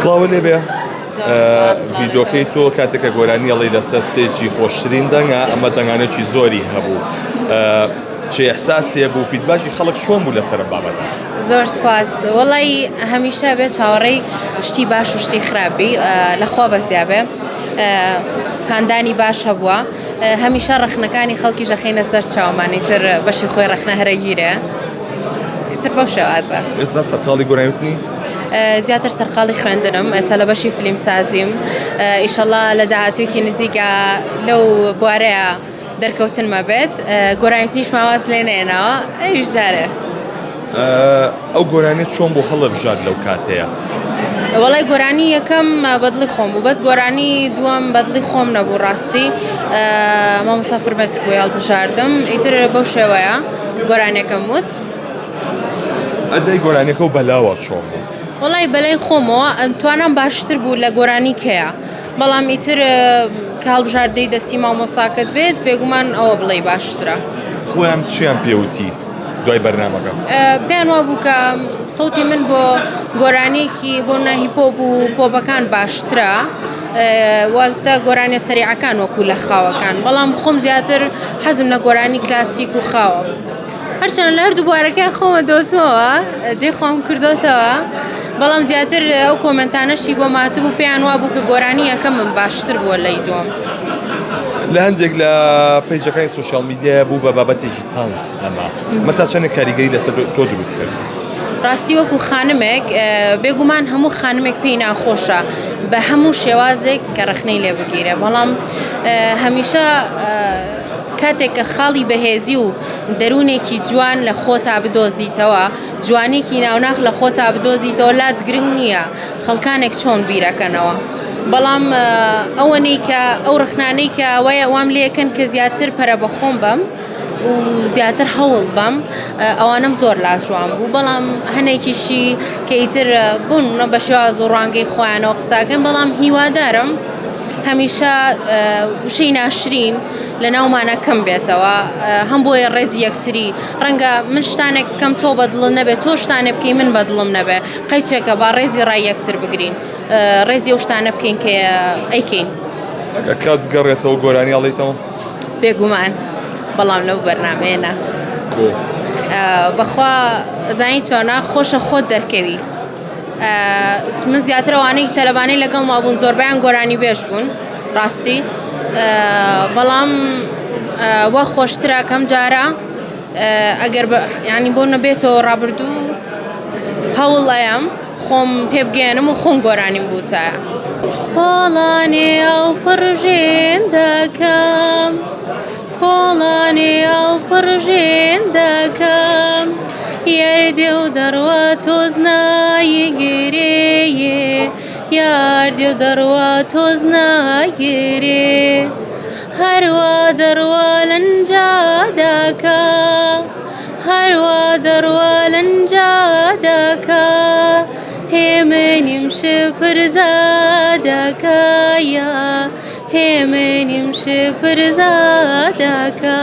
سڵاو لێبێ ڤیدۆکەی تۆ کاتێکە گۆرانی ئەڵێ لەسەر ستێجی خۆشترین دەنگە ئەمە دەنگانێکی زۆری هەبوو چه ئەحساسێ بوو فیدباکی خەڵک چۆن بوو لەسەر بابەتە؟ زۆر سپاس وەڵی هەمیشە بێت چاوەڕێی شتی باش و شتی خراپی لەخوا بەزیابێ پاندانی باش هەبووە هەمیشە ڕەخنەکانی خەڵکی ژەخینە سەر چاومانی تر بەشی خۆی ڕەخنە هەرەگیرە تر بەو شێوازە. ئێستا سەرقاڵی گۆرانیوتنی؟ زیاتر سەرقاڵی خوێندنم ئێستا لە بەشی فیلم سازیم ئیشەڵڵا لە داهاتوویەکی نزیکە لەو بوارەیە دەرکەوتنمە بێت گۆرانیوتنیش ماواز لێ نێنەوە ئەویش جارێ. ئەو گۆرانیت چۆن بۆ هەڵەبژاد لەو کاتەیە؟ وەڵای گۆرانی یەکەم بەدڵی خۆم بوو بەس گۆرانی دووەم بەدڵی خۆم نەبوو ڕاستی مامۆستا فرمێسک بۆی هەڵبژاردم ئیتر بەو شێوەیە گۆرانیەکەم وت. ئەدەی گۆرانیەکە و بەلاوە چۆن بوو؟ وەڵای بەلای خۆمەوە توانام باشتر بوو لە گۆرانی کەیە بەڵام ئیتر کە هەڵبژاردەی دەستی مامۆساکەت بێت بێگومان ئەوە بڵێ باشترە. خۆیان چیان پێوتی دوای بەرنامەکە؟ پێیان وا بوو کە سەوتی من بۆ گۆرانێکی بۆ هیپۆپ و پۆپەکان باشترە وەکتە گۆرانی سەریعەکان وەکو لە خاوەکان بەڵام خۆم زیاتر حەزم لە گۆرانی کلاسیک و خاوە هەرچەند لە هەردوو بوارەکە خۆمە دۆزمەوە جێ خۆم کردوتەوە بەڵام زیاتر ئەو کۆمنتانەشی بۆ ماتبوو پێیان وا بوو کە گۆرانی یەکەم من باشتر بووە لەی دووەم. لە هەندێک لە پەیجەکانی سوشال میدیا بوو بە بابەتێکی تەنز ئەمە مەتا چەندێک کاریگەری لەسەر تۆ دروست کرد؟ ڕاستی وەکو خانمێک بێگومان هەموو خانمێک پێی ناخۆشە بە هەموو شێوازێک کە ڕەخنەی لێ بگیرێ بەڵام هەمیشە کاتێک کە خاڵی بەهێزی و دەروونێکی جوان لە خۆتا بدۆزیتەوە جوانێکی ناوناخ لە خۆتا بدۆزیتەوە لاج گرنگ نییە خەڵکانێک چۆن بیرەکەنەوە بەڵام ئەوەنەی کە ئەو ڕخنانەی کە وایە وام لێکەن کە زیاتر پەرە بە خۆم بم و زیاتر هەوڵ بم ئەوانم زۆر لاجوان بوو بەڵام هەنێکیشی کە ئیتر بوون بە شێواز و ڕوانگەی خۆیانەوە قساکەن بەڵام هیوادارم هەمیشە وشەی ناشرین لە ناومانە کەم بێتەوە هەم بۆیە ڕێزی یەکتری ڕەنگە من شتانێک کەم تۆ بەدڵم نەبێت تۆ شتانێ بکەی من بەدڵم نەبێ قەیچێکە با ڕێزی ڕای یەکتر بگرین ڕێزی ئەو شتانە بکەین کە ئەیکەین. کات بگەڕێتەوە گۆرانی ئەڵێیتەوە؟ بێگومان بەڵام لەو بەرنامەیەنە بەخوا زانی چۆنە خۆشە خۆت دەرکەوی من زیاتر ئەوانەی تەلەبانەی لەگەڵ ما بوون زۆربیان گۆرانی بێژ بوون ڕاستی بەڵام وە خۆشترە کەم جارە ئەگەر ینی بۆ نەبێتەوە ڕابردوو هەوڵەیەم خۆم پێبگەێنم و خۆم گۆرانیم بووتە کۆڵانی ئەو پڕژێن دەکەم کۆڵانی ئەو پڕژێن دەکەم یاردێ و دەڕوا تۆز نایگرێیێ یاردێ و دەڕوا تۆز ناگرێ هەروە دەڕوا لەنجا دەکە هەروە دەڕوا لەنجا دەکە هێمنیم شپرزە دەکەیە هێمنیم شپرزە دەکە